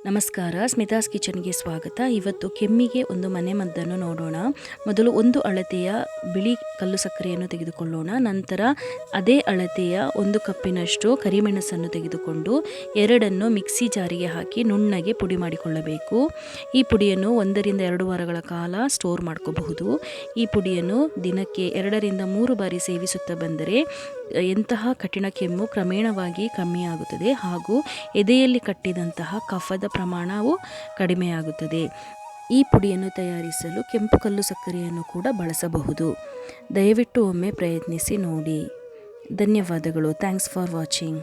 ನಮಸ್ಕಾರ, ಸ್ಮಿತಾಸ್ ಕಿಚನ್ಗೆ ಸ್ವಾಗತ. ಇವತ್ತು ಕೆಮ್ಮಿಗೆ ಒಂದು ಮನೆಮದ್ದನ್ನು ನೋಡೋಣ. ಮೊದಲು 1 ಅಳತೆಯ ಬಿಳಿ ಕಲ್ಲು ಸಕ್ಕರೆಯನ್ನು ತೆಗೆದುಕೊಳ್ಳೋಣ. ನಂತರ ಅದೇ ಅಳತೆಯ 1 ಕಪ್ಪಿನಷ್ಟು ಕರಿಮೆಣಸನ್ನು ತೆಗೆದುಕೊಂಡು ಎರಡನ್ನು ಮಿಕ್ಸಿ ಜಾರಿಗೆ ಹಾಕಿ ನುಣ್ಣಗೆ ಪುಡಿ ಮಾಡಿಕೊಳ್ಳಬೇಕು. ಈ ಪುಡಿಯನ್ನು 1 ರಿಂದ 2 ವಾರಗಳ ಕಾಲ ಸ್ಟೋರ್ ಮಾಡ್ಕೋಬಹುದು. ಈ ಪುಡಿಯನ್ನು ದಿನಕ್ಕೆ 2 ರಿಂದ 3 ಬಾರಿ ಸೇವಿಸುತ್ತಾ ಬಂದರೆ ಎಂತಹ ಕಠಿಣ ಕೆಮ್ಮು ಕ್ರಮೇಣವಾಗಿ ಕಮ್ಮಿಯಾಗುತ್ತದೆ ಹಾಗೂ ಎದೆಯಲ್ಲಿ ಕಟ್ಟಿದಂತಹ ಕಫದ ಪ್ರಮಾಣವು ಕಡಿಮೆಯಾಗುತ್ತದೆ. ಈ ಪುಡಿಯನ್ನು ತಯಾರಿಸಲು ಕೆಂಪು ಕಲ್ಲು ಸಕ್ಕರೆಯನ್ನು ಕೂಡ ಬಳಸಬಹುದು. ದಯವಿಟ್ಟು ಒಮ್ಮೆ ಪ್ರಯತ್ನಿಸಿ ನೋಡಿ. ಧನ್ಯವಾದಗಳು. Thanks for watching.